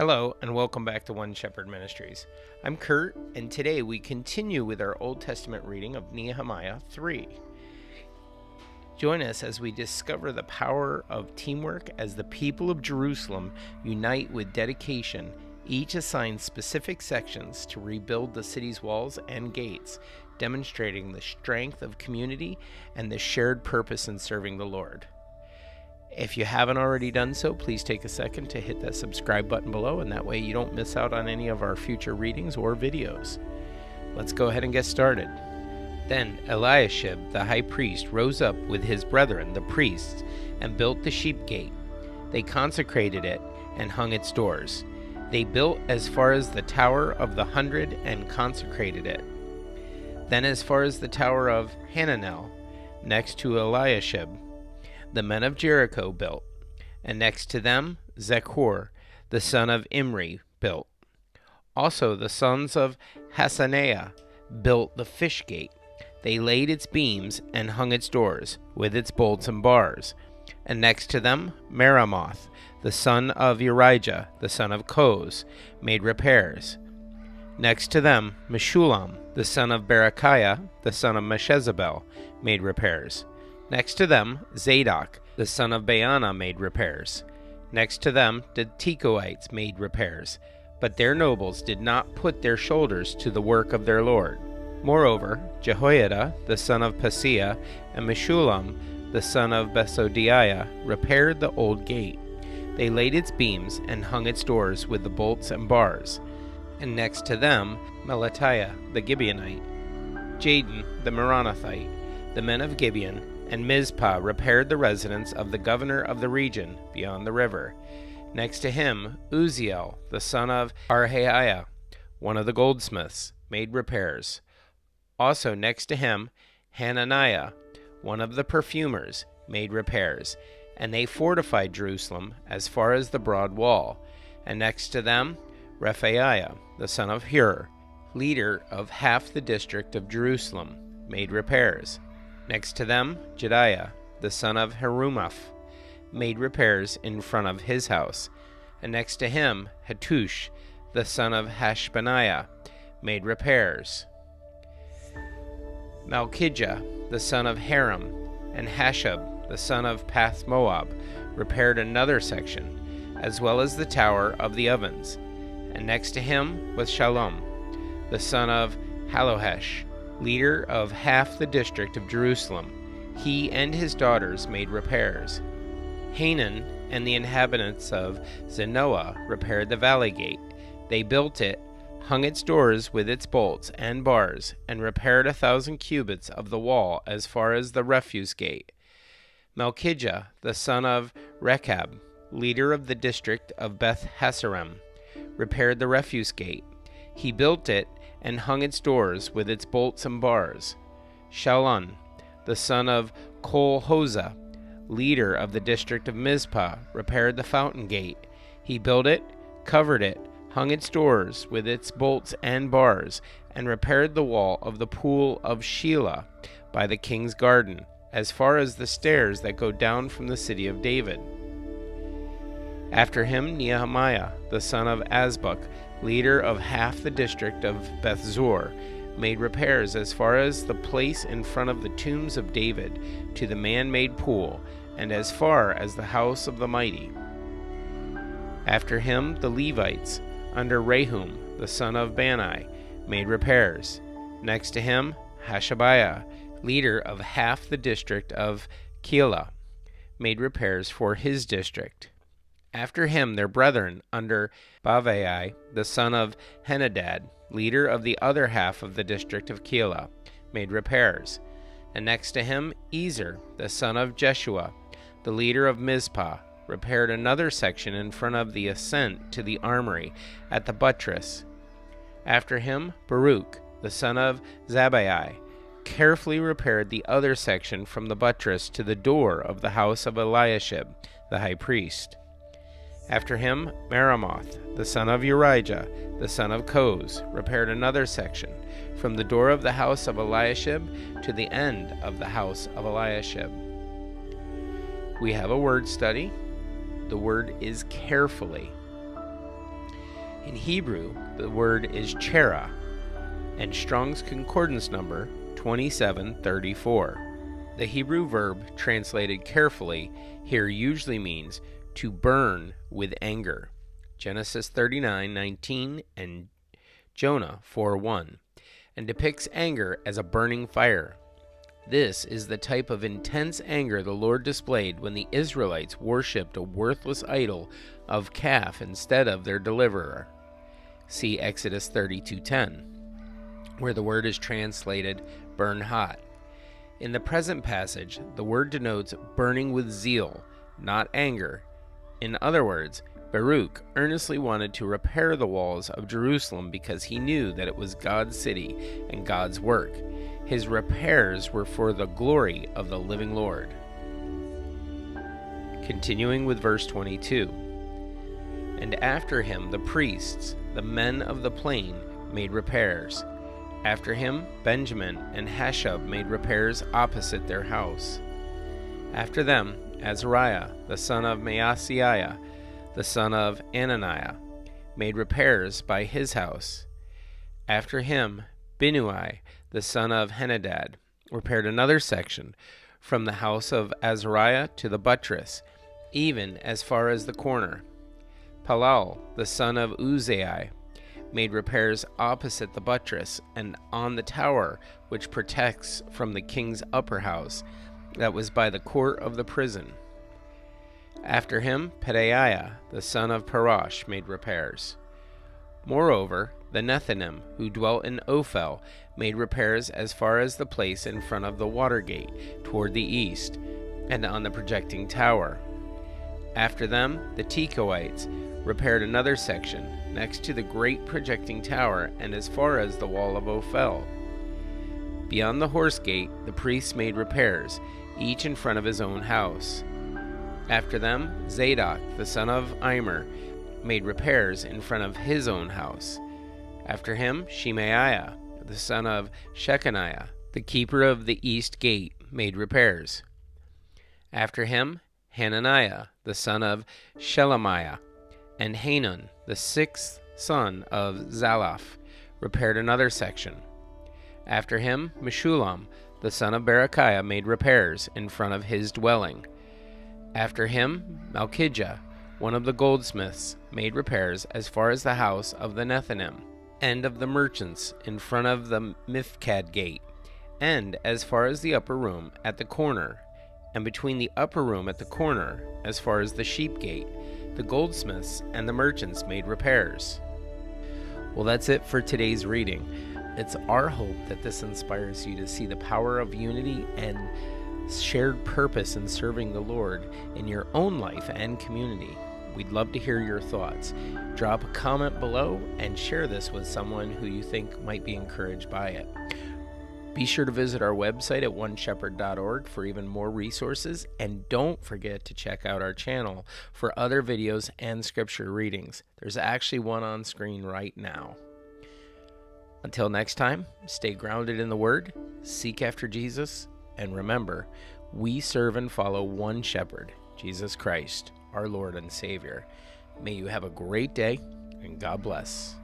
Hello, and welcome back to One Shepherd Ministries. I'm Kurt, and today we continue with our Old Testament reading of Nehemiah 3. Join us as we discover the power of teamwork as the people of Jerusalem unite with dedication, each assigned specific sections to rebuild the city's walls and gates, demonstrating the strength of community and the shared purpose in serving the Lord. If you haven't already done so, please take a second to hit that subscribe button below, and that way you don't miss out on any of our future readings or videos. Let's go ahead and get started. Then Eliashib, the high priest, rose up with his brethren, the priests, and built the sheep gate. They consecrated it and hung its doors. They built as far as the Tower of the 100 and consecrated it. Then as far as the Tower of Hananel, next to Eliashib, the men of Jericho built, and next to them Zechor, the son of Imri, built. Also the sons of Hassenaah built the fish gate. They laid its beams and hung its doors, with its bolts and bars. And next to them Meremoth, the son of Urijah, the son of Koz, made repairs. Next to them Meshullam, the son of Berechiah, the son of Meshezabel, made repairs. Next to them, Zadok, the son of Baana, made repairs. Next to them, the Tekoites made repairs, but their nobles did not put their shoulders to the work of their Lord. Moreover, Jehoiada, the son of Paseah, and Meshullam, the son of Besodiah, repaired the old gate. They laid its beams and hung its doors with the bolts and bars. And next to them, Melatiah, the Gibeonite, Jadon, the Meronothite, the men of Gibeon, and Mizpah repaired the residence of the governor of the region beyond the river. Next to him, Uzziel, the son of Harhaiah, one of the goldsmiths, made repairs. Also next to him, Hananiah, one of the perfumers, made repairs. And they fortified Jerusalem as far as the broad wall. And next to them, Rephaiah, the son of Hur, leader of half the district of Jerusalem, made repairs. Next to them, Jediah, the son of Harumaph, made repairs in front of his house. And next to him, Hattush, the son of Hashbaniah, made repairs. Malchijah, the son of Haram, and Hashab, the son of Path-Moab, repaired another section, as well as the tower of the ovens. And next to him was Shallum, the son of Hallohesh, leader of half the district of Jerusalem. He and his daughters made repairs. Hanan and the inhabitants of Zanoah repaired the valley gate. They built it, hung its doors with its bolts and bars, and repaired 1,000 cubits of the wall as far as the refuse gate. Malchijah, the son of Rechab, leader of the district of Beth Hasarem, repaired the refuse gate. He built it and hung its doors with its bolts and bars. Shallun, the son of Kol-Hozeh, leader of the district of Mizpah, repaired the fountain gate. He built it, covered it, hung its doors with its bolts and bars, and repaired the wall of the pool of Shelah by the king's garden, as far as the stairs that go down from the city of David. After him, Nehemiah, the son of Azbuk, leader of half the district of Beth-zur, made repairs as far as the place in front of the tombs of David to the man-made pool, and as far as the house of the mighty. After him, the Levites, under Rehum, the son of Bani, made repairs. Next to him, Hashabiah, leader of half the district of Keilah, made repairs for his district. After him, their brethren, under Bavai, the son of Henadad, leader of the other half of the district of Keilah, made repairs. And next to him, Ezer, the son of Jeshua, the leader of Mizpah, repaired another section in front of the ascent to the armory at the buttress. After him, Baruch, the son of Zabbai, carefully repaired the other section from the buttress to the door of the house of Eliashib, the high priest. After him, Meremoth, the son of Urijah, the son of Koz, repaired another section, from the door of the house of Eliashib to the end of the house of Eliashib. We have a word study. The word is carefully. In Hebrew, the word is chera, and Strong's Concordance number 2734. The Hebrew verb translated carefully here usually means to burn with anger. Genesis 39:19 and Jonah 4:1, and depicts anger as a burning fire. This is the type of intense anger the Lord displayed when the Israelites worshipped a worthless idol of calf instead of their deliverer. See Exodus 32:10, where the word is translated burn hot. In the present passage, the word denotes burning with zeal, not anger. In other words, Baruch earnestly wanted to repair the walls of Jerusalem because he knew that it was God's city and God's work. His repairs were for the glory of the living Lord. Continuing with verse 22. And after him the priests, the men of the plain, made repairs. After him Benjamin and Hashab made repairs opposite their house. After them Azariah, the son of Maaseiah, the son of Ananiah, made repairs by his house. After him Binnui, the son of Henadad, repaired another section from the house of Azariah to the buttress, even as far as the corner. Palal, the son of Uzziah, made repairs opposite the buttress and on the tower which protects from the king's upper house that was by the court of the prison. After him Pedaiah, the son of Parash, made repairs. Moreover, the Nethinim, who dwelt in Ophel, made repairs as far as the place in front of the water gate toward the east, and on the projecting tower. After them the Tekoites repaired another section next to the great projecting tower and as far as the wall of Ophel. Beyond the horse gate the priests made repairs, each in front of his own house. After them Zadok, the son of Immer, made repairs in front of his own house. After him Shemaiah, the son of Shechaniah, the keeper of the east gate, made repairs. After him Hananiah, the son of Shelemiah, and Hanun, the sixth son of Zalaph, repaired another section. After him Meshullam, the son of Berechiah, made repairs in front of his dwelling. After him Malchijah, one of the goldsmiths, made repairs as far as the house of the Nethinim, and of the merchants in front of the Mifkad gate, and as far as the upper room at the corner, and between the upper room at the corner as far as the sheep gate. The goldsmiths and the merchants made repairs. Well, that's it for today's reading. It's our hope that this inspires you to see the power of unity and shared purpose in serving the Lord in your own life and community. We'd love to hear your thoughts. Drop a comment below and share this with someone who you think might be encouraged by it. Be sure to visit our website at oneshepherd.org for even more resources, and don't forget to check out our channel for other videos and scripture readings. There's actually one on screen right now. Until next time, stay grounded in the Word, seek after Jesus, and remember, we serve and follow one shepherd, Jesus Christ, our Lord and Savior. May you have a great day, and God bless.